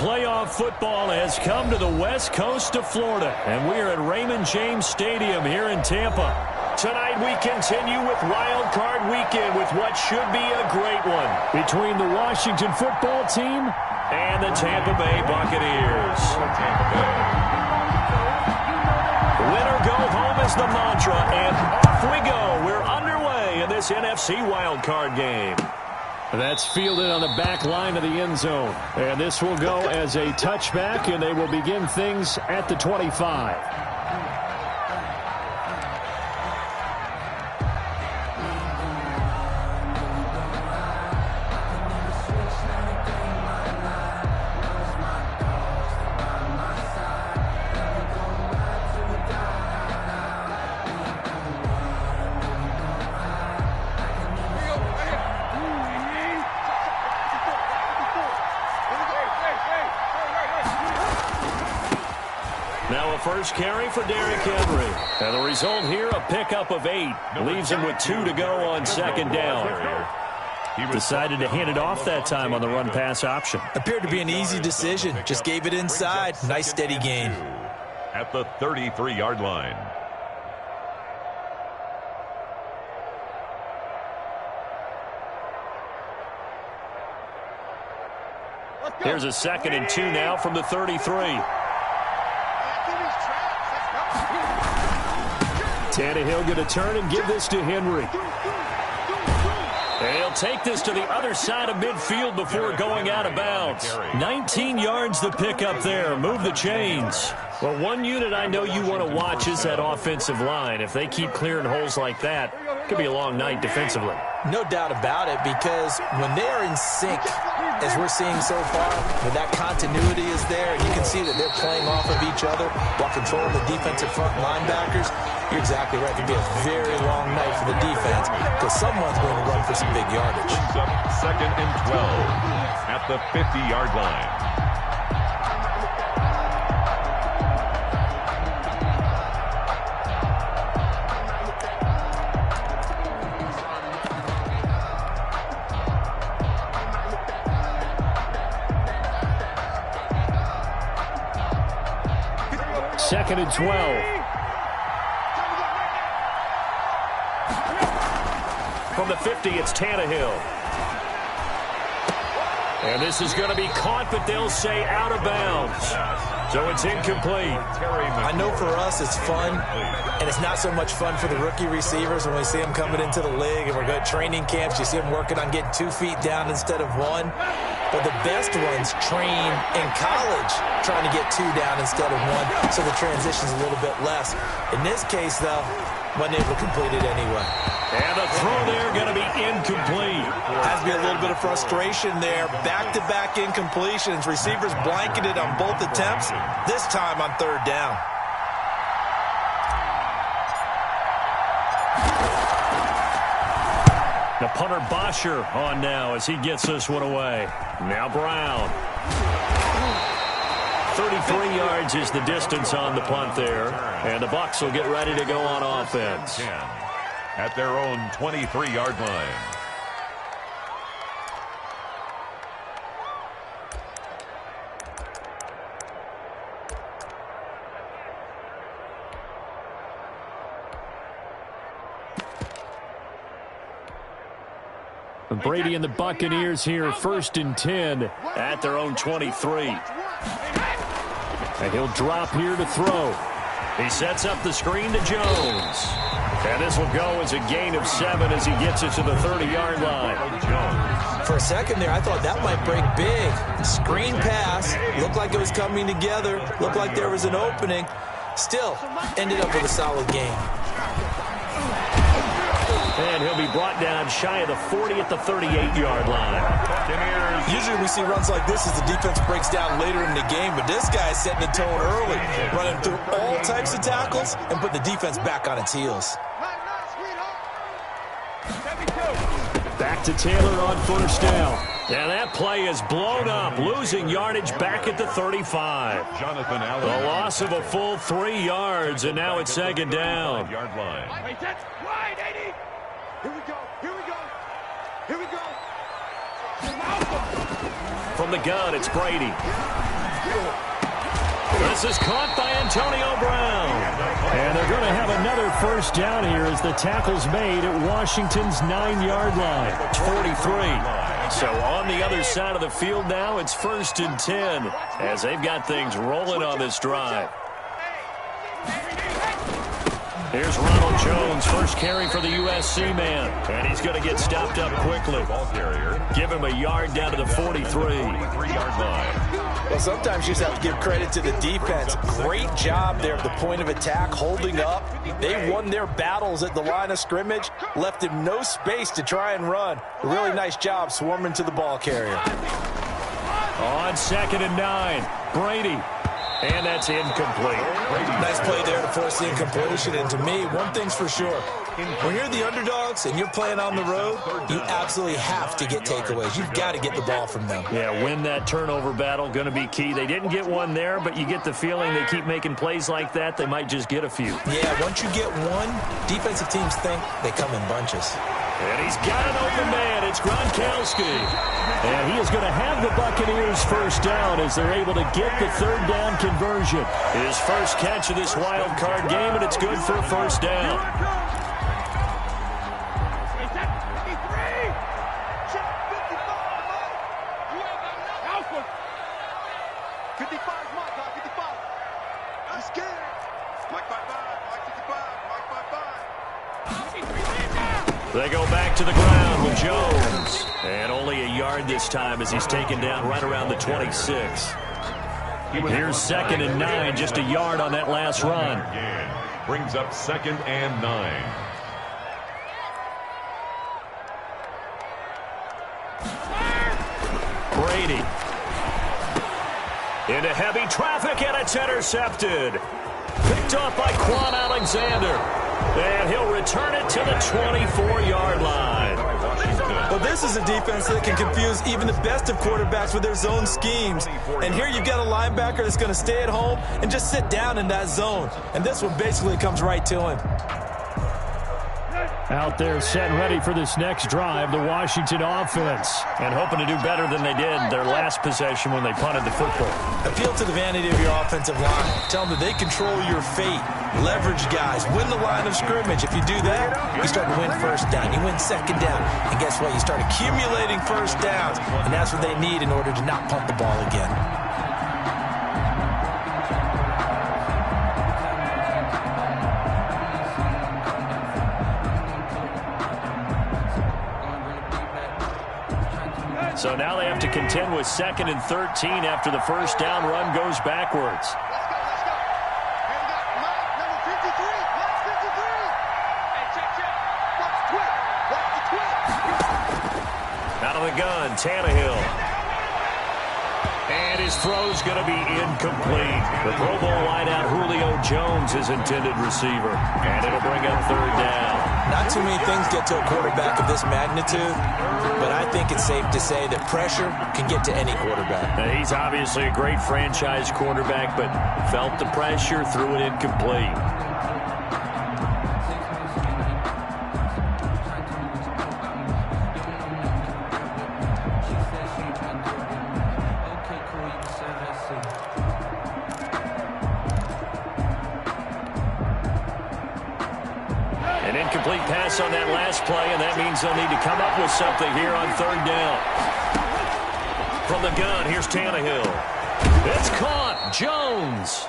playoff football has come to the west coast of Florida, and we are at Raymond James Stadium here in Tampa. Tonight we continue with Wild Card Weekend with what should be a great one between the Washington football team and the Tampa Bay Buccaneers. Win or go home is the mantra, and off we go. We're underway in this NFC Wild Card game. That's fielded on the back line of the end zone. And this will go as a touchback, and they will begin things at the 25. Now a first carry for Derrick Henry. And the result here, a pickup of 8. Leaves him with 2 to go on second down. He decided to hand it off that time on the run-pass option. Appeared to be an easy decision. Just gave it inside. Nice steady gain. At the 33-yard line. Here's a 2nd and 2 now from the 33. Tannehill going to turn and give this to Henry. And he'll take this to the other side of midfield before going out of bounds. 19 yards the pickup there. Move the chains. Well, one unit I know you want to watch is that offensive line. If they keep clearing holes like that, it could be a long night defensively. No doubt about it, because when they are in sync, as we're seeing so far, when that continuity is there, and you can see that they're playing off of each other while controlling the defensive front linebackers, you're exactly right. It could be a very long night for the defense because someone's going to run for some big yardage. 2nd and 12 at the 50-yard line. Second and 12. From the 50, it's Tannehill. And this is going to be caught, but they'll say out of bounds. So it's incomplete. I know for us it's fun, and it's not so much fun for the rookie receivers when we see them coming into the league and we're going to training camps. You see them working on getting 2 feet down instead of 1. But the best ones train in college trying to get 2 down instead of 1, so the transition's a little bit less. In this case, though, wasn't able to complete it anyway. And the throw there going to be incomplete. Has to be a little bit of frustration there. Back-to-back incompletions. Receivers blanketed on both attempts, this time on 3rd down. The punter Bosher on now as he gets this one away. Now Brown. 33 yards is the distance on the punt there. And the Bucs will get ready to go on offense. At their own 23-yard line. Brady and the Buccaneers here, 1st and 10 at their own 23. And he'll drop here to throw. He sets up the screen to Jones. And this will go as a gain of 7 as he gets it to the 30-yard line. For a second there, I thought that might break big. Screen pass. Looked like it was coming together. Looked like there was an opening. Still, ended up with a solid game. And he'll be brought down shy of the 40 at the 38-yard line. Usually we see runs like this as the defense breaks down later in the game, but this guy's setting the tone early, running through all types of tackles and put the defense back on its heels. Back to Taylor on 1st down. And that play is blown up, losing yardage back at the 35. Jonathan Allen. The loss of a full 3 yards, and now it's 2nd down. Yard line. Wide, 80. Here we go. Here we go. Here we go. From the gun, it's Brady. This is caught by Antonio Brown. And they're going to have another first down here as the tackle's made at Washington's 9-yard line. It's 43. So on the other side of the field now, it's 1st and 10 as they've got things rolling on this drive. Here's Ronald Jones, first carry for the USC man. And he's going to get stopped up quickly. Ball carrier. Give him a yard down to the 43. 43-yard line. Well, sometimes you just have to give credit to the defense. Great job there at the point of attack, holding up. They won their battles at the line of scrimmage, left him no space to try and run. A really nice job swarming to the ball carrier. On 2nd and 9, Brady. And that's incomplete. Nice play there to force the incompletion. And to me, one thing's for sure. When you're the underdogs and you're playing on the road, you absolutely have to get takeaways. You've got to get the ball from them. Yeah, win that turnover battle, going to be key. They didn't get one there, but you get the feeling they keep making plays like that, they might just get a few. Yeah, once you get one, defensive teams think they come in bunches. And he's got an open man. It's Gronkowski. And he is going to have the Buccaneers first down as they're able to get the 3rd down conversion. His first catch of this wild card game, and it's good for a first down. They go back to the ground with Jones. And only a yard this time as he's taken down right around the 26. Here's 2nd and 9, just a yard on that last run. Brings up 2nd and 9. Brady. Into heavy traffic, and it's intercepted. Picked off by Quan Alexander. And he'll return it to the 24-yard line. Well, this is a defense that can confuse even the best of quarterbacks with their zone schemes. And here you've got a linebacker that's going to stay at home and just sit down in that zone. And this one basically comes right to him. Out there set ready for this next drive, the Washington offense. And hoping to do better than they did their last possession when they punted the football. Appeal to the vanity of your offensive line. Tell them that they control your fate. Leverage guys. Win the line of scrimmage. If you do that, you start to win first down. You win 2nd down. And guess what? You start accumulating first downs. And that's what they need in order to not punt the ball again. So now they have to contend with 2nd and 13 after the first down run goes backwards. Out of the gun, Tannehill. And his throw's going to be incomplete. The Pro Bowl wideout Julio Jones is intended receiver. And it'll bring up 3rd down. Not too many things get to a quarterback of this magnitude, but I think it's safe to say that pressure can get to any quarterback. Now, he's obviously a great franchise quarterback, but felt the pressure, threw it incomplete. An incomplete pass on that last play, and that means they'll need to come up with something here on 3rd down. From the gun, here's Tannehill. It's caught. Jones.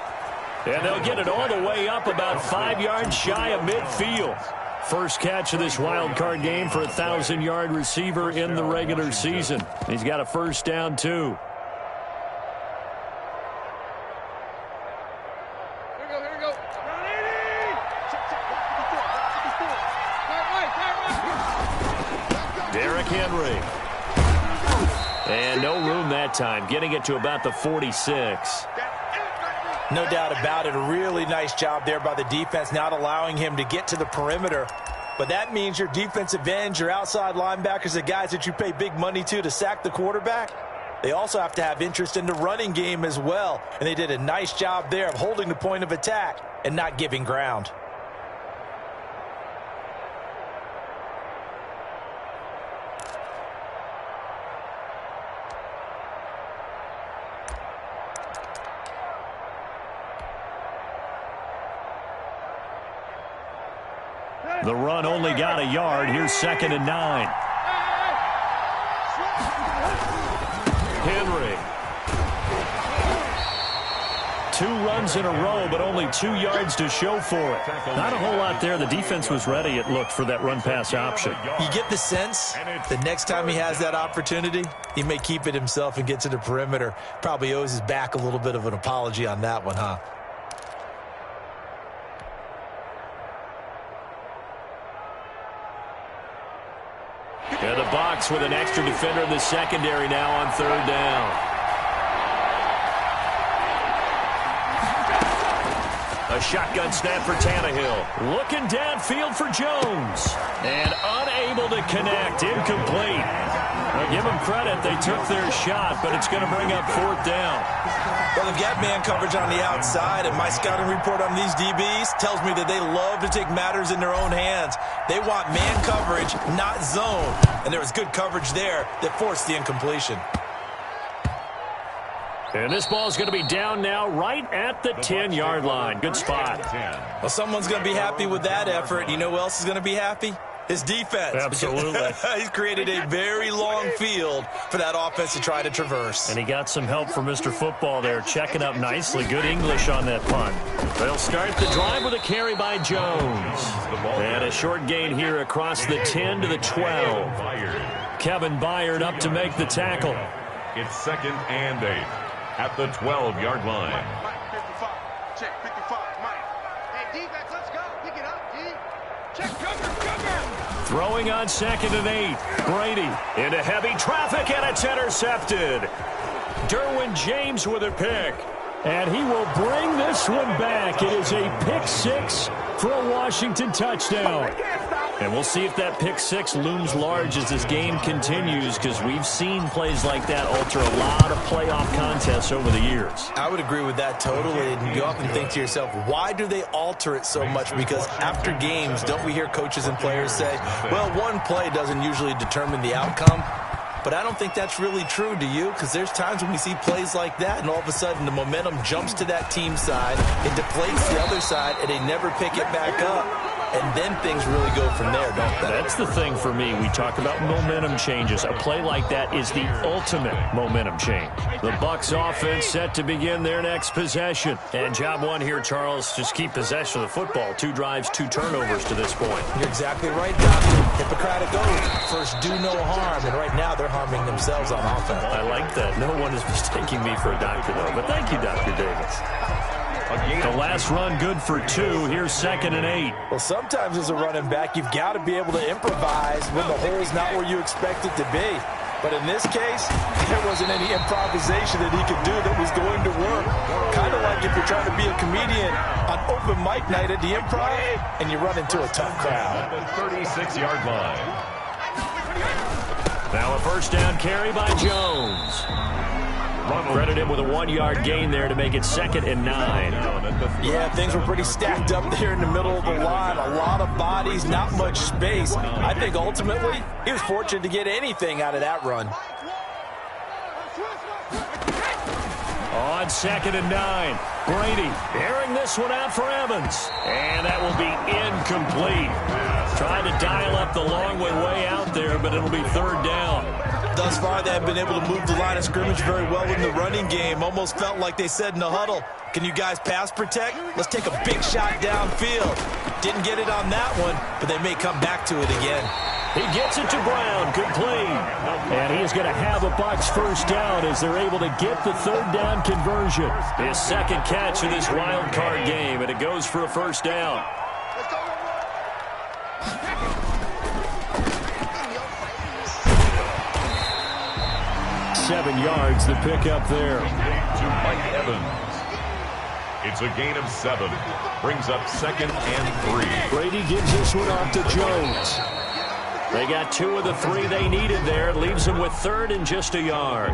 And they'll get it all the way up about 5 yards shy of midfield. First catch of this wild card game for a 1,000-yard receiver in the regular season. He's got a first down, too. Henry. And no room that time, getting it to about the 46. No doubt about it. A really nice job there by the defense, not allowing him to get to the perimeter. But that means your defensive ends, your outside linebackers, the guys that you pay big money to sack the quarterback, they also have to have interest in the running game as well. And they did a nice job there of holding the point of attack and not giving ground. The run only got a yard. Here's 2nd and 9. Henry. 2 runs in a row, but only 2 yards to show for it. Not a whole lot there. The defense was ready, it looked, for that run-pass option. You get the sense the next time he has that opportunity, he may keep it himself and get to the perimeter. Probably owes his back a little bit of an apology on that one, huh? And the box with an extra defender in the secondary now on 3rd down. A shotgun snap for Tannehill. Looking downfield for Jones. And unable to connect. Incomplete. I'll give them credit. They took their shot, but it's going to bring up 4th down. Well, they've got man coverage on the outside, and my scouting report on these DBs tells me that they love to take matters in their own hands. They want man coverage, not zone. And there was good coverage there that forced the incompletion. And this ball is going to be down now right at the 10-yard line. Good spot. Well, someone's going to be happy with that effort. You know who else is going to be happy? His defense. Absolutely. He's created a very long field for that offense to try to traverse. And he got some help from Mr. Football there, checking up nicely. Good English on that punt. They'll start the drive with a carry by Jones. And a short gain here across the 10 to the 12. Kevin Byard up to make the tackle. It's 2nd and 8 at the 12-yard line. Check 55, Mike. Hey, defense, let's go. Pick it up, D. Check cover. Throwing on 2nd and 8. Brady into heavy traffic, and it's intercepted. Derwin James with a pick. And he will bring this one back. It is a pick 6 for a Washington touchdown. And we'll see if that pick 6 looms large as this game continues, because we've seen plays like that alter a lot of playoff contests over the years. I would agree with that totally. And you often think to yourself, why do they alter it so much? Because after games, don't we hear coaches and players say, well, one play doesn't usually determine the outcome? But I don't think that's really true, do you? Because there's times when we see plays like that, and all of a sudden the momentum jumps to that team side, it deflates the other side, and they never pick it back up. And then things really go from there, don't they? That's the thing for me. We talk about momentum changes. A play like that is the ultimate momentum change. The Bucs offense set to begin their next possession. And job one here, Charles, just keep possession of the football. 2 drives, 2 turnovers to this point. You're exactly right, Doctor. Hippocratic oath. First, do no harm. And right now, they're harming themselves on offense. I like that. No one is mistaking me for a doctor, though. But thank you, Dr. Davis. The last run good for 2. Here's 2nd and 8. Well, sometimes as a running back, you've got to be able to improvise when the hole's not where you expect it to be. But in this case, there wasn't any improvisation that he could do that was going to work. Kind of like if you're trying to be a comedian on open mic night at the Improv and you run into a tough crowd. At the 36-yard line. Now a first down carry by Jones. Credited with a 1-yard gain there to make it 2nd and 9. Yeah, things were pretty stacked up there in the middle of the line. A lot of bodies, not much space. I think ultimately he was fortunate to get anything out of that run. On 2nd and 9, Brady airing this one out for Evans. And that will be incomplete. Trying to dial up the long way out there, but it'll be 3rd down. Thus far, they have been able to move the line of scrimmage very well in the running game. Almost felt like they said in the huddle, can you guys pass protect? Let's take a big shot downfield. Didn't get it on that one, but they may come back to it again. He gets it to Brown, complete. And he's going to have a Bucs first down as they're able to get the 3rd down conversion. His 2nd catch in this wild card game, and it goes for a first down. 7 yards, the pickup there. To Mike Evans. It's a gain of 7. Brings up 2nd and 3. Brady gives this one off to Jones. They got 2 of the 3 they needed there. It leaves them with 3rd and just a yard.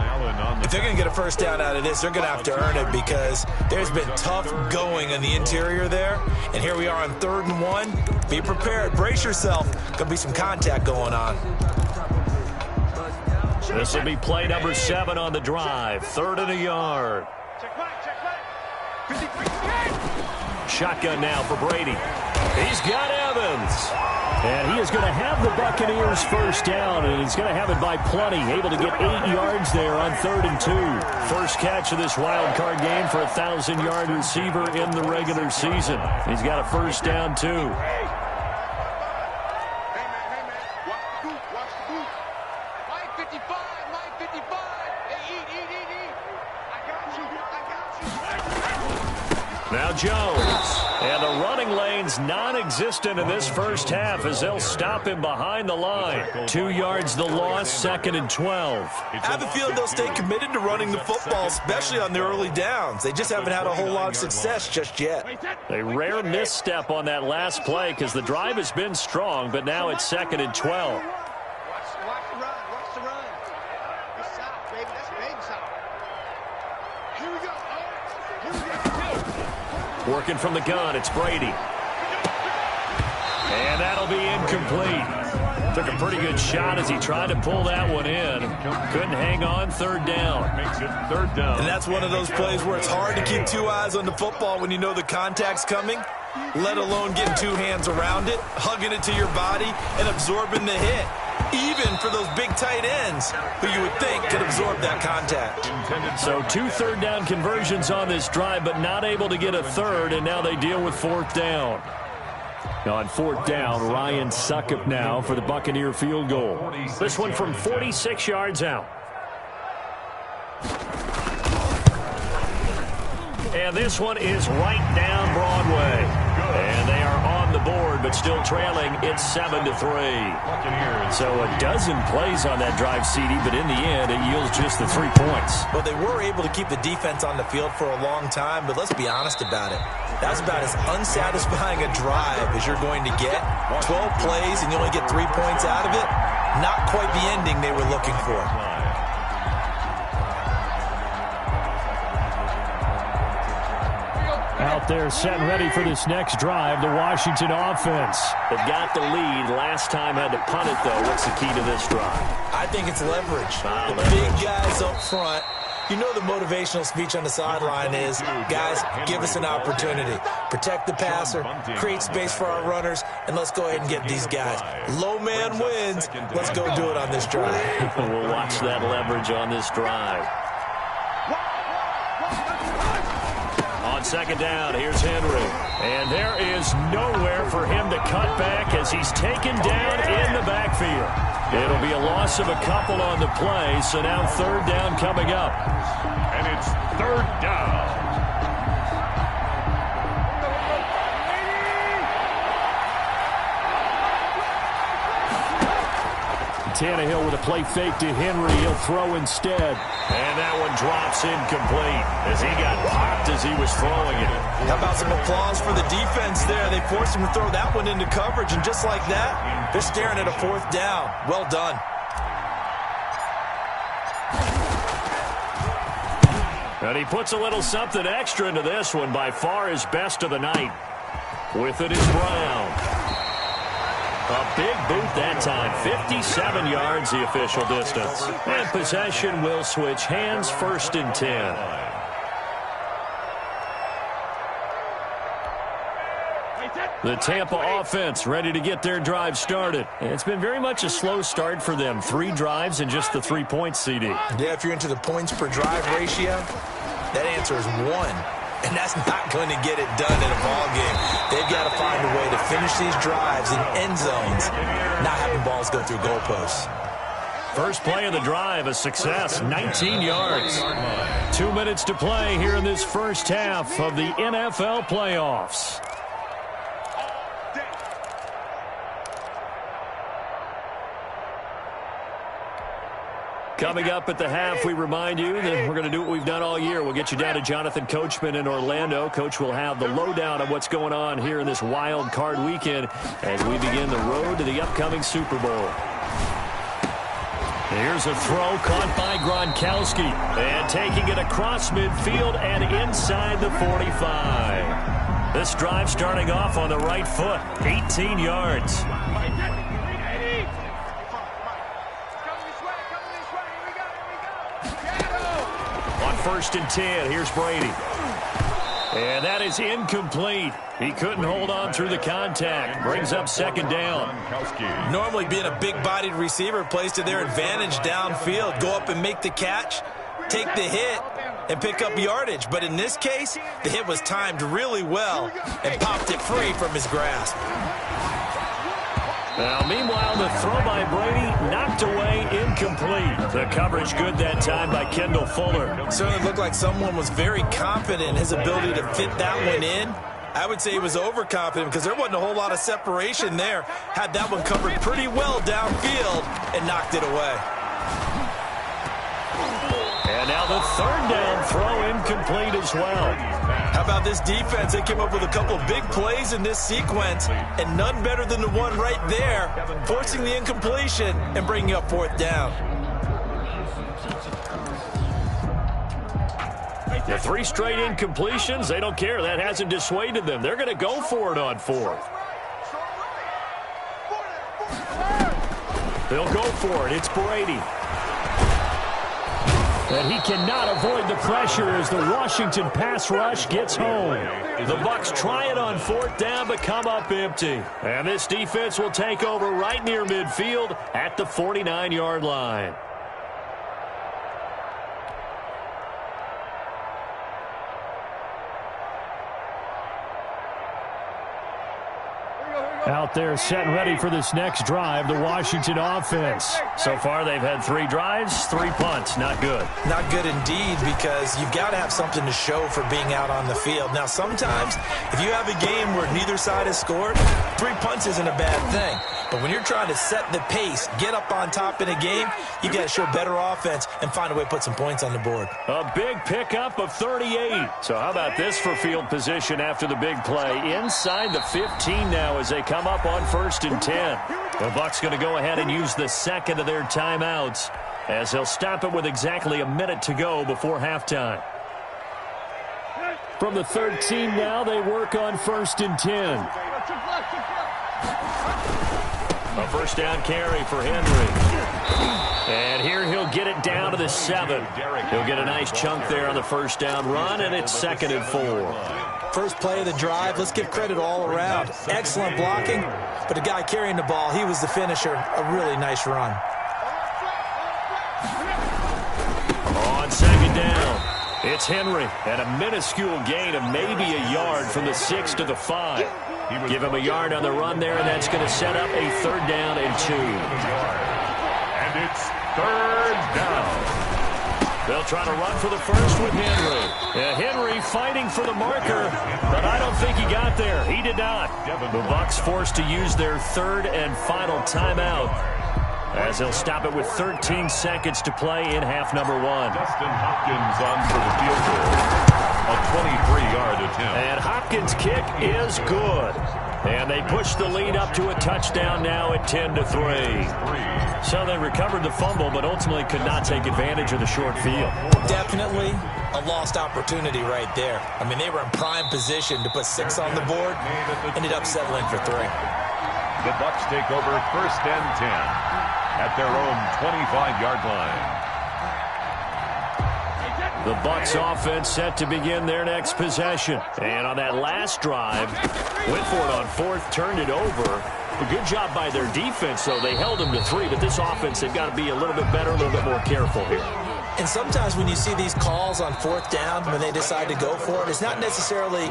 If they're going to get a first down out of this, they're going to have to earn it because there's been tough going in the interior there. And here we are on 3rd and 1. Be prepared. Brace yourself. Going to be some contact going on. This will be play number 7 on the drive. 3rd and a yard. Shotgun now for Brady. He's got Evans. And he is going to have the Buccaneers first down, and he's going to have it by plenty. Able to get 8 yards there on 3rd and 2. First catch of this wild card game for a 1,000-yard receiver in the regular season. He's got a first down, too. Now Jones. And the running lane's non-existent in this first half as they'll stop him behind the line. 2 yards the loss, 2nd and 12. I have a feeling they'll stay committed to running the football, especially on the early downs. They just haven't had a whole lot of success just yet. A rare misstep on that last play because the drive has been strong, but now it's 2nd and 12. Watch the run. Watch the run. It's south, baby. That's baby south. Here we go. Here we go. Working from the gun, it's Brady. And that'll be incomplete. Took a pretty good shot as he tried to pull that one in. Couldn't hang on, 3rd down. Makes it 3rd down. And that's one of those plays where it's hard to keep 2 eyes on the football when you know the contact's coming, let alone getting 2 hands around it, hugging it to your body, and absorbing the hit. Even for those big tight ends who you would think could absorb that contact. So 2 3rd down conversions on this drive, but not able to get a 3rd, and now they deal with 4th down. On 4th down, Ryan Succop now for the Buccaneer field goal. This one from 46 yards out. And this one is right down Broadway. And they are on the board, but still trailing. It's 7-3. So a dozen plays on that drive, CD, but in the end, it yields just the 3 points. Well, they were able to keep the defense on the field for a long time, but let's be honest about it. That's about as unsatisfying a drive as you're going to get. 12 plays and you only get 3 points out of it. Not quite the ending they were looking for. Out there set and ready for this next drive, the Washington offense. They've got the lead. Last time had to punt it, though. What's the key to this drive? I think it's leverage. The big guys up front. You know the motivational speech on the sideline is, guys, give us an opportunity. Protect the passer, create space for our runners, and let's go ahead and get these guys. Low man wins. Let's go do it on this drive. We'll watch that leverage on this drive. On 2nd down, here's Henry. And there is nowhere for him to cut back as he's taken down in the backfield. It'll be a loss of a couple on the play, so now 3rd down coming up. And it's 3rd down. Tannehill with a play fake to Henry. He'll throw instead. And that one drops incomplete as he got popped as he was throwing it. How about some applause for the defense there? They forced him to throw that one into coverage, and just like that, they're staring at a 4th down. Well done. And he puts a little something extra into this one. By far his best of the night. With it is Brown. A big boot that time. 57 yards the official distance. And possession will switch hands, 1st and 10. The Tampa offense ready to get their drive started. And it's been very much a slow start for them. 3 drives and just the 3 points, CD. Yeah, if you're into the points per drive ratio, that answer is 1. And that's not going to get it done in a ball game. They've got to find a way to finish these drives in end zones, not having balls go through goalposts. First play of the drive, a success, 19 yards. 2 minutes to play here in this first half of the NFL playoffs. Coming up at the half, we remind you that we're going to do what we've done all year. We'll get you down to Jonathan Coachman in Orlando. Coach will have the lowdown of what's going on here in this wild card weekend as we begin the road to the upcoming Super Bowl. Here's a throw caught by Gronkowski. And taking it across midfield and inside the 45. This drive starting off on the right foot. 18 yards. On 1st and 10, here's Brady. And that is incomplete. He couldn't hold on through the contact. Brings up second down. Normally being a big-bodied receiver plays to their advantage downfield. Go up and make the catch, take the hit, and pick up yardage. But in this case, the hit was timed really well and popped it free from his grasp. Now, meanwhile, the throw by Brady knocked away, incomplete. The coverage good that time by Kendall Fuller. Certainly looked like someone was very confident in his ability to fit that one in. I would say he was overconfident because there wasn't a whole lot of separation there. Had that one covered pretty well downfield and knocked it away. And now the third down throw incomplete as well. How about this defense? They came up with a couple of big plays in this sequence, and none better than the one right there, forcing the incompletion and bringing up fourth down. The 3 straight incompletions, they don't care. That hasn't dissuaded them. They're going to go for it on fourth. They'll go for it. It's Brady. And he cannot avoid the pressure as the Washington pass rush gets home. The Bucs try it on fourth down but come up empty. And this defense will take over right near midfield at the 49-yard line. Out there set and ready for this next drive, the Washington offense. So far, they've had 3 drives, 3 punts. Not good. Not good indeed, because you've got to have something to show for being out on the field. Now, sometimes, if you have a game where neither side has scored, 3 punts isn't a bad thing. But when you're trying to set the pace, get up on top in a game, you got to show better offense and find a way to put some points on the board. A big pickup of 38. So how about this for field position after the big play? Inside the 15 now as they come up on 1st and 10. The Bucs going to go ahead and use the second of their timeouts as they'll stop it with exactly a minute to go before halftime. From the 13 now, they work on 1st and 10. A first down carry for Henry. And here he'll get it down to the 7. He'll get a nice chunk there on the first down run, and it's 2nd and 4. First play of the drive, let's give credit all around. Excellent blocking, but the guy carrying the ball, he was the finisher. A really nice run. On 2nd down, it's Henry, and a minuscule gain of maybe a yard from the 6 to the 5. Give him a yard on the run there, and that's going to set up a 3rd down and 2. And it's 3rd down. They'll try to run for the first with Henry. Henry fighting for the marker, but I don't think he got there. He did not. The Bucs forced to use their 3rd and final timeout as they'll stop it with 13 seconds to play in half number 1. Dustin Hopkins on for the field goal. A 23-yard attempt. And Hopkins' kick is good. And they push the lead up to a touchdown now at 10-3. So they recovered the fumble, but ultimately could not take advantage of the short field. Definitely a lost opportunity right there. I mean, they were in prime position to put 6 on the board, ended up settling for 3. The Bucs take over 1st and 10 at their own 25-yard line. The Bucs offense set to begin their next possession. And on that last drive, went for it on 4th, turned it over. A good job by their defense, though. They held them to 3, but this offense, they've got to be a little bit better, a little bit more careful here. And sometimes when you see these calls on 4th down, when they decide to go for it, it's not necessarily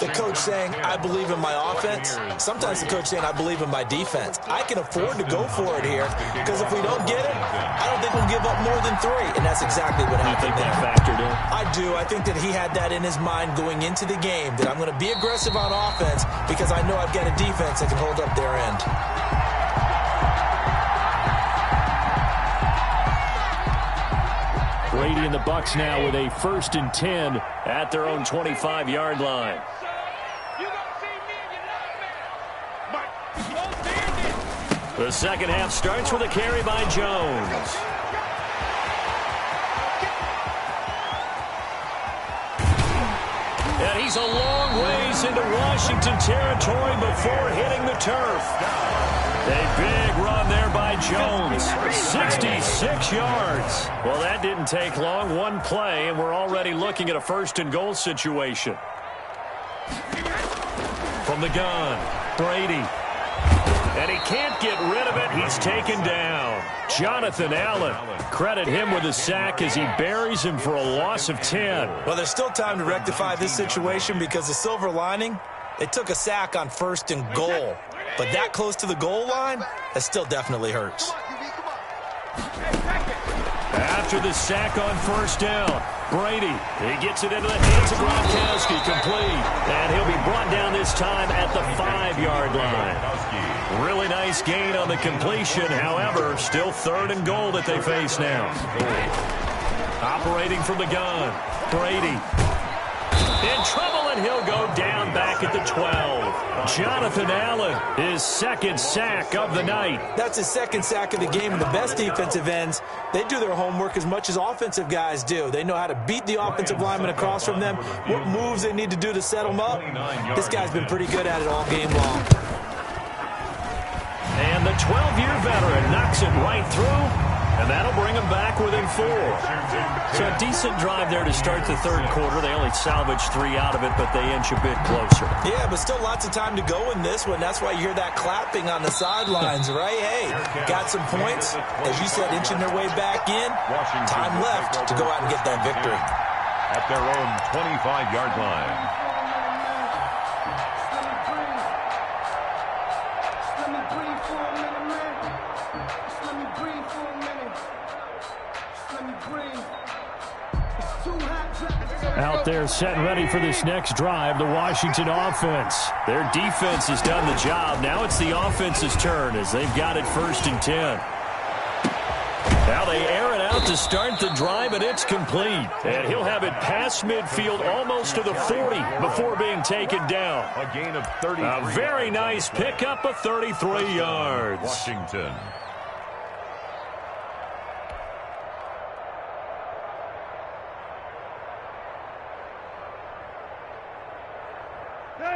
the coach saying, I believe in my offense. Sometimes the coach saying, I believe in my defense. I can afford to go for it here, because if we don't get it, I don't think we'll give up more than 3. And that's exactly what happened. You think that factored in? I do. I think that he had that in his mind going into the game, that I'm going to be aggressive on offense because I know I've got a defense that can hold up their end. Brady and the Bucs now with a 1st and 10 at their own 25-yard line. The second half starts with a carry by Jones. And he's a long ways into Washington territory before hitting the turf. A big run there by Jones. 66 yards. Well, that didn't take long. One play, and we're already looking at a 1st and goal situation. From the gun, Brady. And he can't get rid of it. He's taken down. Jonathan Allen. Credit him with a sack as he buries him for a loss of 10. Well, there's still time to rectify this situation because the silver lining, they took a sack on 1st and goal. But that close to the goal line, that still definitely hurts. After the sack on 1st down, Brady, he gets it into the hands of Gronkowski, complete. And he'll be brought down this time at the 5-yard line. Really nice gain on the completion. However, still 3rd and goal that they face now. Operating from the gun, Brady. In trouble, and he'll go down back at the 12. Jonathan Allen, his 2nd sack of the night. That's his 2nd sack of the game, and the best defensive ends, they do their homework as much as offensive guys do. They know how to beat the offensive lineman across from them, what moves they need to do to set them up. This guy's been pretty good at it all game long. And the 12-year veteran knocks it right through, and that'll bring him back within 4. So a decent drive there to start the 3rd quarter. They only salvaged 3 out of it, but they inch a bit closer. Yeah, but still lots of time to go in this one. That's why you hear that clapping on the sidelines, right? Hey, got some points. As you said, inching their way back in. Time left to go out and get that victory. At their own 25-yard line. Out there set and ready for this next drive, the Washington offense. Their defense has done the job. Now it's the offense's turn as they've got it 1st and 10. Now they air it out to start the drive, and it's complete. And he'll have it past midfield almost to the 40 before being taken down. A gain of 33. A very nice pickup of 33 yards. Washington.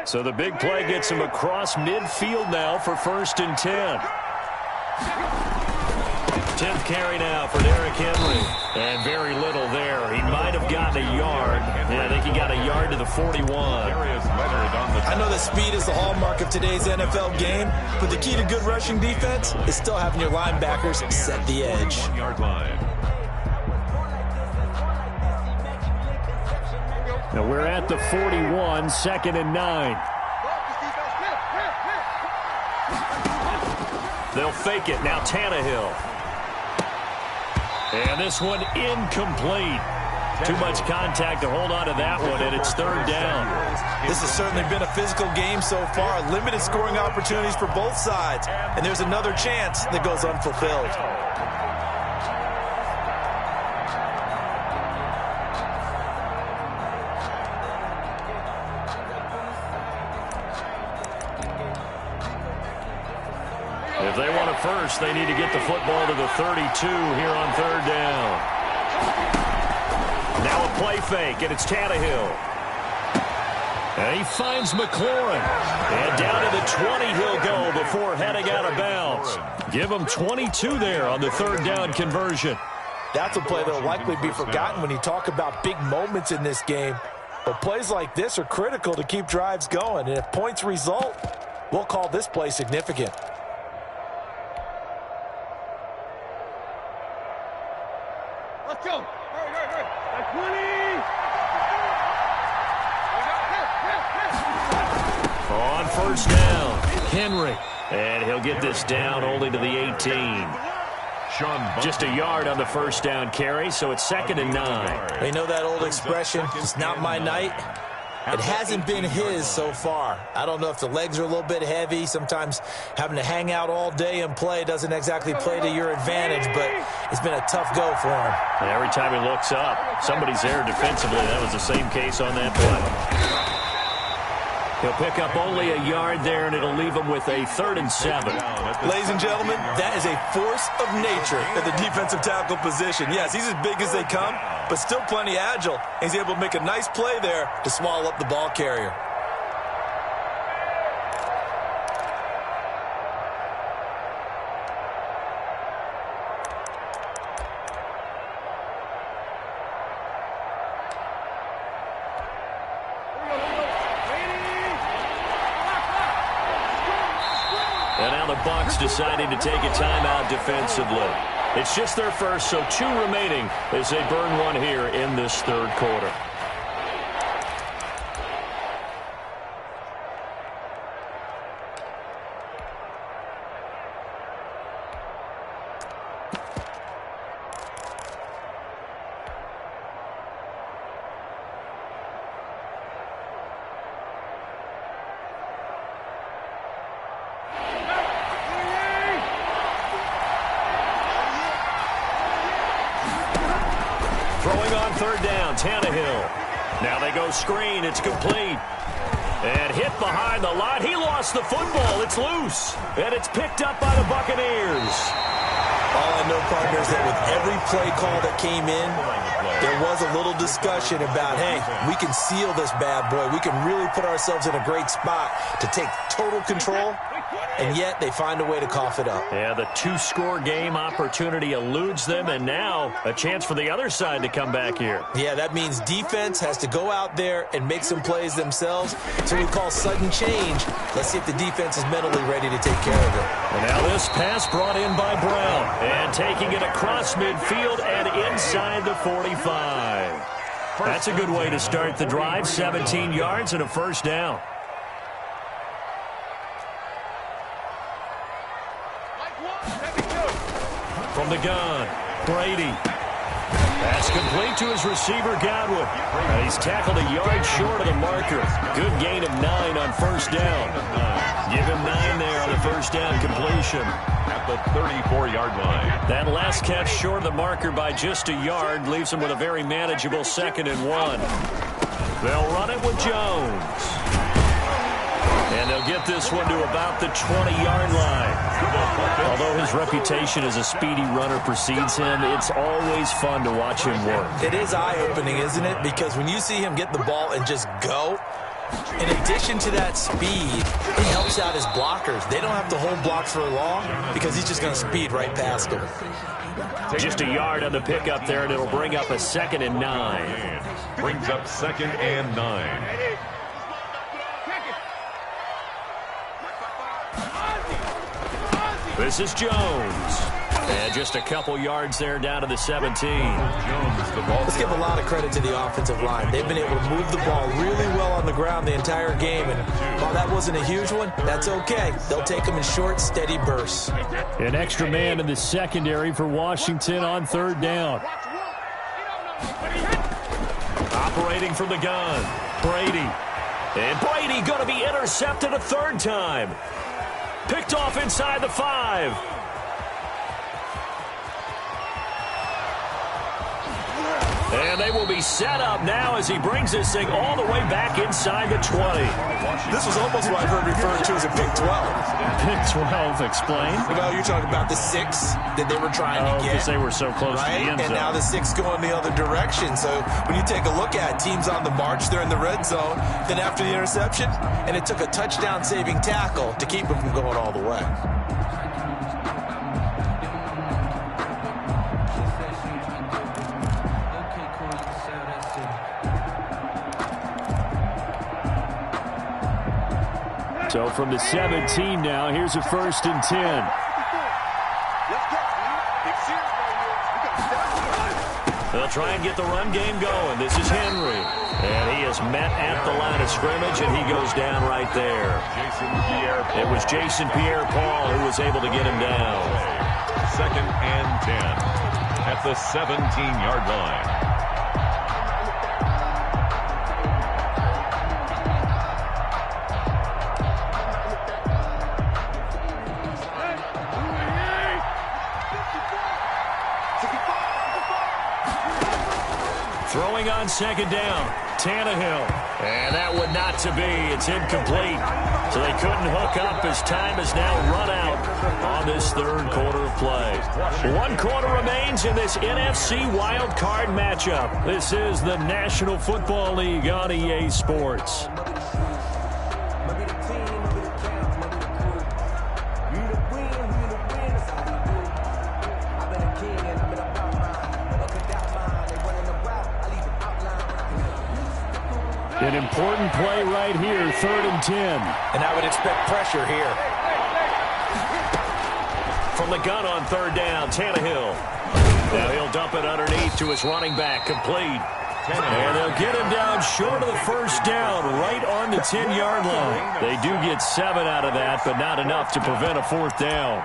So the big play gets him across midfield now for 1st and 10. 10th carry now for Derrick Henry. And very little there. He might have gotten a yard. Yeah, I think he got a yard to the 41. I know that speed is the hallmark of today's NFL game, but the key to good rushing defense is still having your linebackers set the edge. 1-yard line. Now we're at the 41, 2nd and 9. They'll fake it. Now Tannehill. And this one incomplete. Too much contact to hold on to that one, and it's 3rd down. This has certainly been a physical game so far. Limited scoring opportunities for both sides. And there's another chance that goes unfulfilled. If they want a first, they need to get the football to the 32 here on 3rd down. Now a play fake, and it's Tannehill. And he finds McLaurin. And down to the 20 he'll go before heading out of bounds. Give him 22 there on the 3rd down conversion. That's a play that will likely be forgotten when you talk about big moments in this game. But plays like this are critical to keep drives going. And if points result, we'll call this play significant. Let's go. Hurry. That's 20. On 1st down, Henry. And he'll get this down only to the 18. Just a yard on the 1st down carry, so it's 2nd and 9. You know that old expression, it's not my night? It hasn't been his so far. I don't know if the legs are a little bit heavy. Sometimes having to hang out all day and play doesn't exactly play to your advantage, but it's been a tough go for him. And every time he looks up, somebody's there defensively. That was the same case on that play. He'll pick up only a yard there, and it'll leave him with a 3rd and 7. Ladies and gentlemen, that is a force of nature at the defensive tackle position. Yes, he's as big as they come, but still plenty agile. He's able to make a nice play there to swallow up the ball carrier. the Bucs deciding to take a timeout defensively. It's just their first, so 2 remaining as they burn one here in this third quarter. Throwing on third down, Tannehill. Now they go screen. It's complete. And hit behind the line. He lost the football. It's loose. And it's picked up by the Buccaneers. All I know, partner, is that with every play call that came in, there was a little discussion about, hey, we can seal this bad boy. We can really put ourselves in a great spot to take total control. And yet they find a way to cough it up. Yeah, the 2-score game opportunity eludes them, and now a chance for the other side to come back here. Yeah, that means defense has to go out there and make some plays themselves. So we call sudden change. Let's see if the defense is mentally ready to take care of it. And now this pass brought in by Brown, and taking it across midfield and inside the 45. That's a good way to start the drive. 17 yards and a first down. From the gun, Brady. Pass complete to his receiver, Godwin. And he's tackled a yard short of the marker. Good gain of 9 on first down. Give him 9 there on the first down completion. At the 34-yard line. That last catch short of the marker by just a yard leaves him with a very manageable 2nd and 1. They'll run it with Jones. And they'll get this one to about the 20-yard line. Although his reputation as a speedy runner precedes him, it's always fun to watch him work. It is eye-opening, isn't it? Because when you see him get the ball and just go, in addition to that speed, it helps out his blockers. They don't have to hold blocks for long because he's just going to speed right past them. Just a yard on the pickup there, and it'll bring up a 2nd and 9. Brings up 2nd and 9. This is Jones. And just a couple yards there down to the 17. Let's give a lot of credit to the offensive line. They've been able to move the ball really well on the ground the entire game. And while that wasn't a huge one, that's okay. They'll take them in short, steady bursts. An extra man in the secondary for Washington on third down. Operating from the gun, Brady. And Brady going to be intercepted a 3rd time. Picked off inside the 5. And they will be set up now as he brings this thing all the way back inside the 20. This was almost what I've heard referred to as a Big 12. Big 12, explain. Well, you're talking about the 6 that they were trying to get. Because they were so close to the end zone. And now the 6 going the other direction. So when you take a look at teams on the march, they're in the red zone. Then after the interception, and it took a touchdown-saving tackle to keep them from going all the way. So from the 17 now, here's a 1st and 10. They'll try and get the run game going. This is Henry. And he is met at the line of scrimmage, and he goes down right there. It was Jason Pierre-Paul who was able to get him down. 2nd and 10 at the 17-yard line. Throwing on 2nd down, Tannehill. And that would not to be. It's incomplete. So they couldn't hook up as time has now run out on this third quarter of play. 1 quarter remains in this NFC wild card matchup. This is the National Football League on EA Sports. An important play right here, 3rd and 10. And I would expect pressure here. From the gun on third down, Tannehill. Now he'll dump it underneath to his running back, complete. And they'll get him down short of the first down, right on the 10-yard line. They do get 7 out of that, but not enough to prevent a fourth down.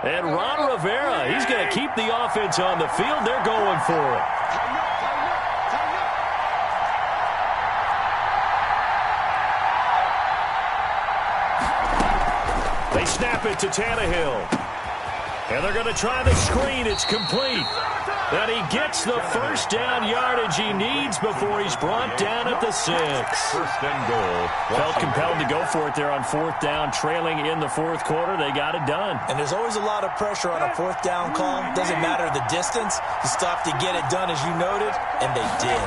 And Ron Rivera, he's going to keep the offense on the field. They're going for it. They snap it to Tannehill. And they're going to try the screen. It's complete. And he gets the first down yardage he needs before he's brought down at the 6. First and goal. Felt compelled to go for it there on fourth down, trailing in the fourth quarter. They got it done. And there's always a lot of pressure on a fourth down call. Doesn't matter the distance. You stop to get it done, as you noted, and they did.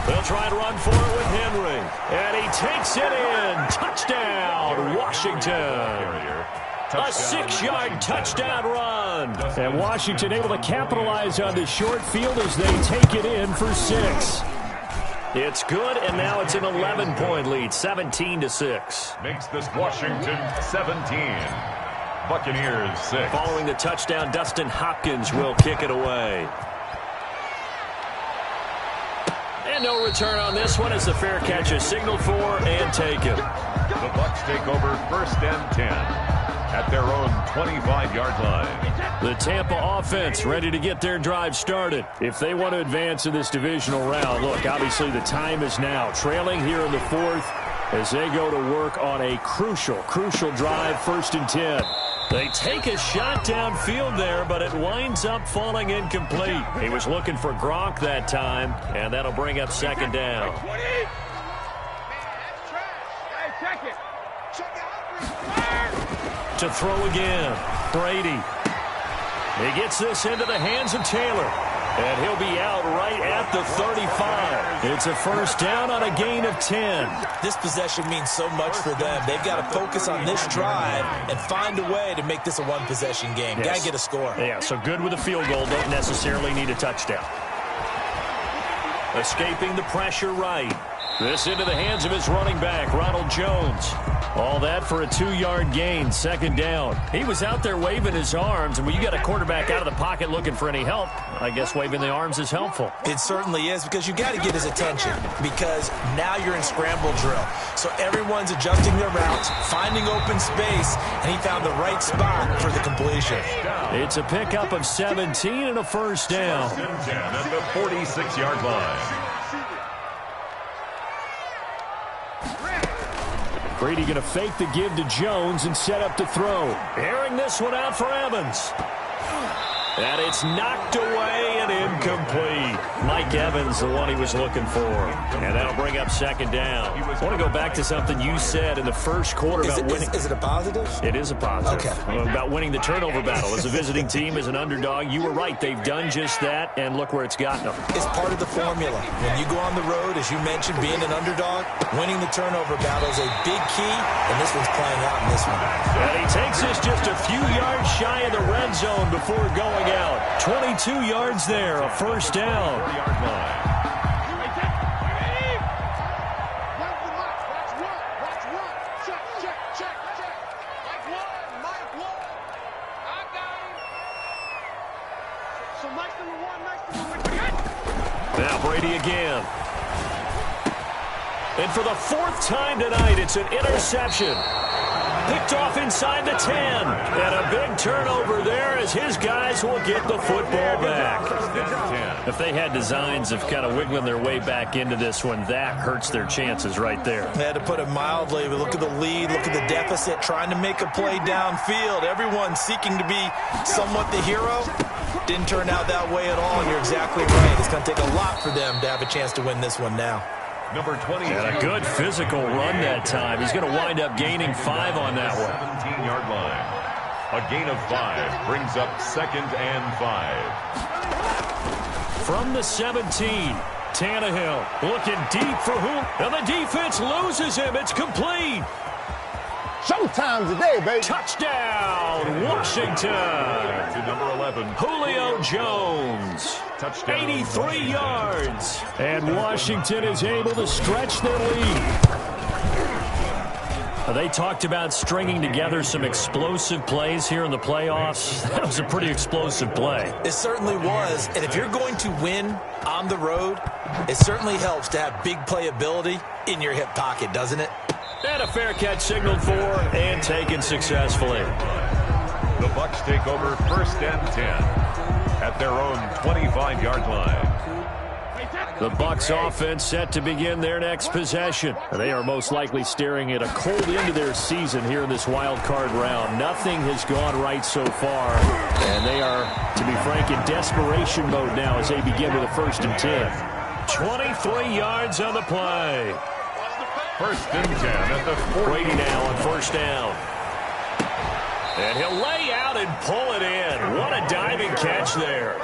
They'll try and run for it with Henry. And he takes it in. Touchdown, Washington. A 6-yard touchdown run. And Washington able to capitalize on the short field as they take it in for 6. It's good, and now it's an 11-point lead, 17-6. Makes this Washington 17. Buccaneers 6. Following the touchdown, Dustin Hopkins will kick it away. And no return on this one as the fair catch is signaled for and taken. The Bucs take over first and 10. At their own 25-yard line. The Tampa offense ready to get their drive started. If they want to advance in this divisional round, look, obviously the time is now. Trailing here in the fourth as they go to work on a crucial drive, first and 10. They take a shot downfield there, but it winds up falling incomplete. He was looking for Gronk that time, and that'll bring up second down. To throw again, Brady. He gets this into the hands of Taylor, and he'll be out right at the 35. It's a first down on a gain of 10. This possession means so much for them. They've got to focus on this drive and find a way to make this a one-possession game. Yes. Got to get a score. Yeah, so good with a field goal. Don't necessarily need a touchdown. Escaping the pressure right. This into the hands of his running back, Ronald Jones. All that for a 2-yard gain, second down. He was out there waving his arms, and when you got a quarterback out of the pocket looking for any help, I guess waving the arms is helpful. It certainly is, because you got to get his attention, because now you're in scramble drill. So everyone's adjusting their routes, finding open space, and he found the right spot for the completion. It's a pickup of 17 and a first down. 10 at the 46-yard line. Brady going to fake the give to Jones and set up to throw. Airing this one out for Evans. And it's knocked away and incomplete. Mike Evans, the one he was looking for. And that'll bring up second down. I want to go back to something you said in the first quarter about winning. Is it a positive? It is a positive. Okay. About winning the turnover battle. As a visiting team, as an underdog, you were right. They've done just that, and look where it's gotten them. It's part of the formula. When you go on the road, as you mentioned, being an underdog, winning the turnover battle is a big key, and this one's playing out in this one. And he takes this just a few yards shy of the red zone before going out. 22 yards there, a first down. 40-yard line. Now Brady again. And for the fourth time tonight, it's an interception. Picked off inside the 10. And a big turnover there as his guys will get the football back. If they had designs of kind of wiggling their way back into this one, that hurts their chances right there. They had to put it mildly. Look at the lead, look at the deficit, trying to make a play downfield. Everyone seeking to be somewhat the hero. Didn't turn out that way at all, and you're exactly right. It's going to take a lot for them to have a chance to win this one now. Number 20. And a good physical run that time. He's going to wind up gaining 5 on that one. 17-yard line. A gain of 5 brings up second and 5. From the 17, Tannehill looking deep for who? And the defense loses him. It's complete. Showtime today, baby. Touchdown, Washington. To number 11. Julio Jones. Touchdown. 83 yards. And Washington is able to stretch their lead. They talked about stringing together some explosive plays here in the playoffs. That was a pretty explosive play. It certainly was. And if you're going to win on the road, it certainly helps to have big playability in your hip pocket, doesn't it? And a fair catch signaled for and taken successfully. The Bucs take over 1st and 10 at their own 25-yard line. The Bucs offense set to begin their next possession. They are most likely staring at a cold end to their season here in this wild card round. Nothing has gone right so far, and they are, to be frank, in desperation mode now as they begin with a 1st and 10. 23 yards on the play. 1st and 10 at the 40. Brady now on 1st down. And he'll lay out and pull it in. What a diving catch there.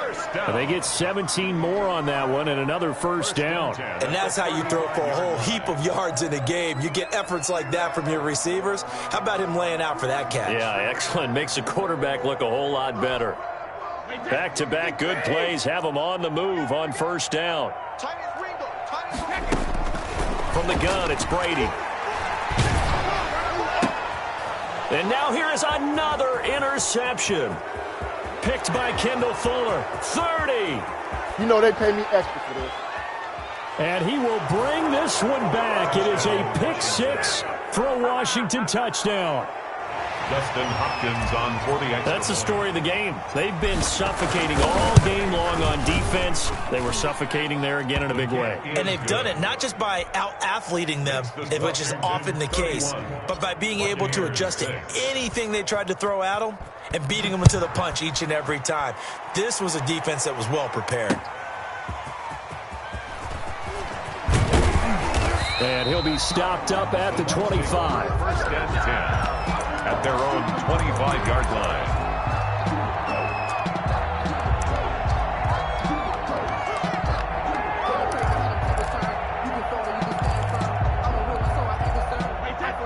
And they get 17 more on that one and another 1st down. And that's how you throw for a whole heap of yards in a game. You get efforts like that from your receivers. How about him laying out for that catch? Yeah, excellent. Makes the quarterback look a whole lot better. Back-to-back good plays have them on the move on 1st down. From the gun, it's Brady. And now here is another interception. Picked by Kendall Fuller. 30. You know they pay me extra for this. And he will bring this one back. It is a pick 6 for a Washington touchdown. Justin Hopkins on 40. That's the story of the game. They've been suffocating all game long on defense. They were suffocating there again in a big way. And they've done it not just by out-athleting them, which is often the case, but by being able to adjust to anything they tried to throw at them and beating them to the punch each and every time. This was a defense that was well prepared. And he'll be stopped up at the 25. 1st and 10 at their own 25-yard line.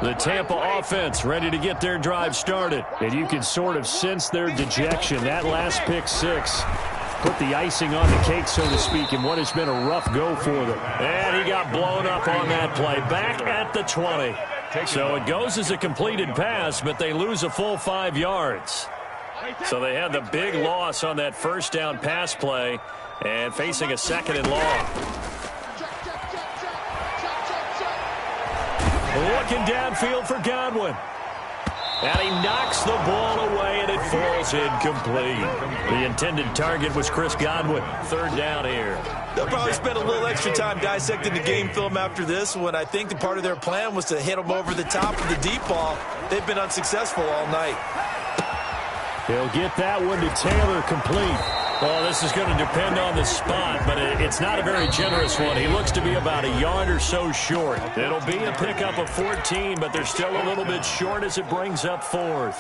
The Tampa offense ready to get their drive started. And you can sort of sense their dejection. That last pick 6 put the icing on the cake, so to speak, in what has been a rough go for them. And he got blown up on that play. Back at the 20. So it goes as a completed pass, but they lose a full 5 yards. So they had the big loss on that 1st down pass play and facing a 2nd and long. Looking downfield for Godwin. And he knocks the ball away, and it falls incomplete. The intended target was Chris Godwin. 3rd down here. They'll probably spend a little extra time dissecting the game film after this one. I think the part of their plan was to hit them over the top of the deep ball. They've been unsuccessful all night. He'll get that one to Taylor complete. Well, this is going to depend on the spot, but it's not a very generous one. He looks to be about a yard or so short. It'll be a pickup of 14, but they're still a little bit short as it brings up 4th.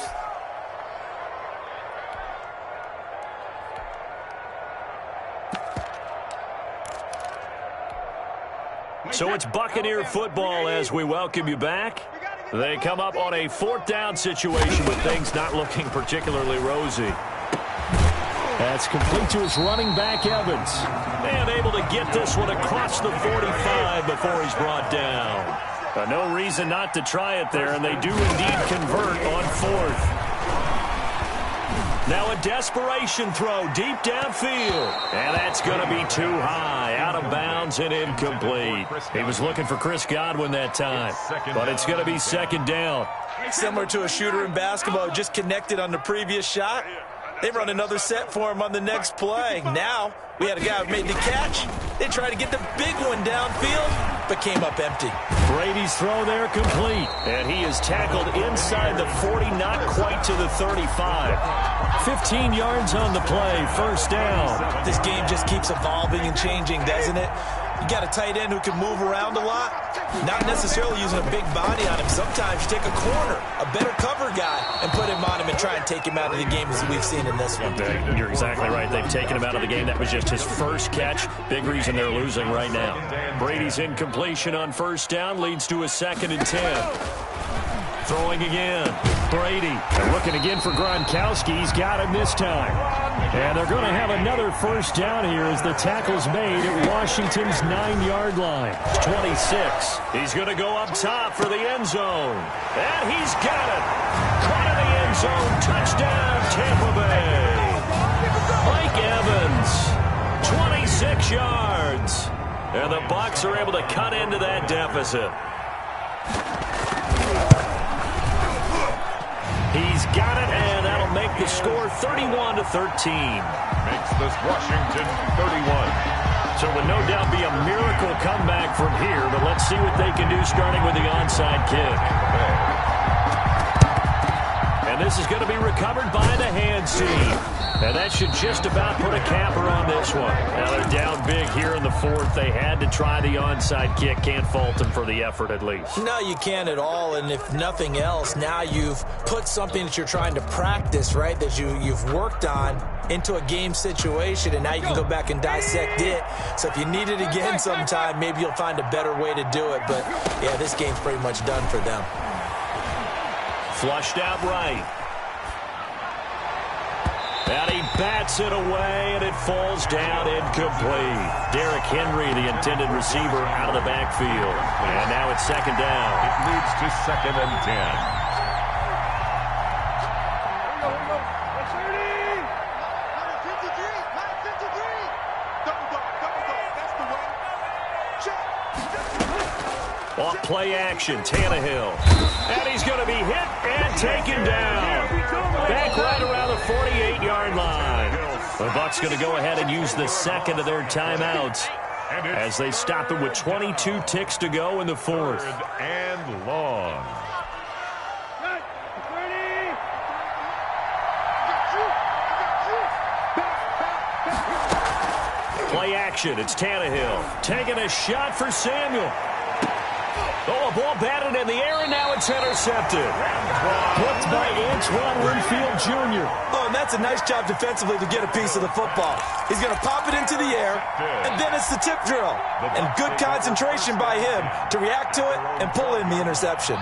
So it's Buccaneer football as we welcome you back. They come up on a 4th down situation with things not looking particularly rosy. That's complete to his running back, Evans. And able to get this one across the 45 before he's brought down. No reason not to try it there, and they do indeed convert on 4th. Now a desperation throw deep downfield. And that's going to be too high. Out of bounds and incomplete. He was looking for Chris Godwin that time. But it's going to be 2nd down. Similar to a shooter in basketball, just connected on the previous shot. They run another set for him on the next play. Now, we had a guy who made the catch. They tried to get the big one downfield, but came up empty. Brady's throw there complete. And he is tackled inside the 40, not quite to the 35. 15 yards on the play, 1st down. This game just keeps evolving and changing, doesn't it? You got a tight end who can move around a lot, not necessarily using a big body on him. Sometimes you take a corner, a better cover guy, and put him on him and try and take him out of the game as we've seen in this one. You're exactly right. They've taken him out of the game. That was just his first catch. Big reason they're losing right now. Brady's incompletion on first down leads to a 2nd and 10. Throwing again. Brady. They're looking again for Gronkowski. He's got him this time. And they're going to have another first down here as the tackle's made at Washington's 9-yard line. 26. He's going to go up top for the end zone. And he's got it. Caught in the end zone. Touchdown, Tampa Bay. Mike Evans. 26 yards. And the Bucs are able to cut into that deficit. He's got it, and that'll make the score 31-13. Makes this Washington 31. So it would no doubt be a miracle comeback from here, but let's see what they can do starting with the onside kick. And this is going to be recovered by the hands team. And that should just about put a capper on this one. Now they're down big here in the 4th. They had to try the onside kick. Can't fault them for the effort at least. No, you can't at all. And if nothing else, now you've put something that you're trying to practice, right, that you've worked on into a game situation, and now you can go back and dissect it. So if you need it again sometime, maybe you'll find a better way to do it. But, yeah, this game's pretty much done for them. Flushed out right. And he bats it away, and it falls down incomplete. Derrick Henry, the intended receiver, out of the backfield. And now it's 2nd down. It leads to 2nd and 10. Off play action, Tannehill. And he's going to be hit and taken down. Back right around the 48-yard line. The Bucs going to go ahead and use the 2nd of their timeouts as they stop it with 22 ticks to go in the 4th. 3rd and long. Play action, it's Tannehill. Taking a shot for Samuel. Oh, a ball batted in the air, and now it's intercepted. Blocked by Antoine Winfield Jr. Oh, and that's a nice job defensively to get a piece of the football. He's going to pop it into the air, and then it's the tip drill. And good concentration by him to react to it and pull in the interception.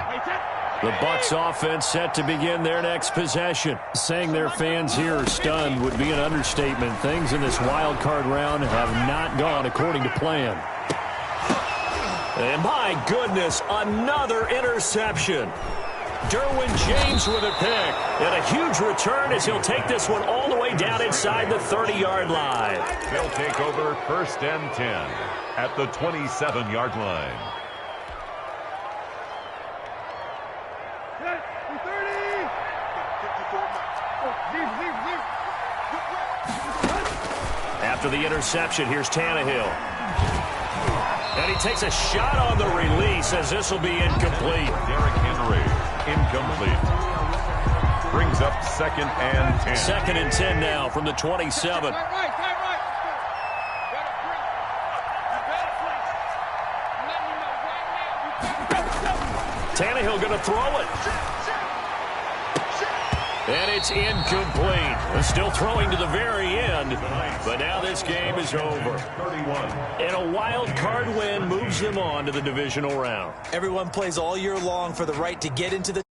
The Bucs offense set to begin their next possession. Saying their fans here are stunned would be an understatement. Things in this wild card round have not gone according to plan. And my goodness, another interception. Derwin James with a pick. And a huge return as he'll take this one all the way down inside the 30-yard line. They'll take over 1st and 10 at the 27-yard line. After the interception, here's Tannehill. And he takes a shot on the release as this will be incomplete. Derrick Henry, incomplete. Brings up 2nd and 10. 2nd and 10 now from the 27. Tannehill going to throw it. And it's incomplete. They're still throwing to the very end, but now this game is over. And a wild card win moves them on to the divisional round. Everyone plays all year long for the right to get into the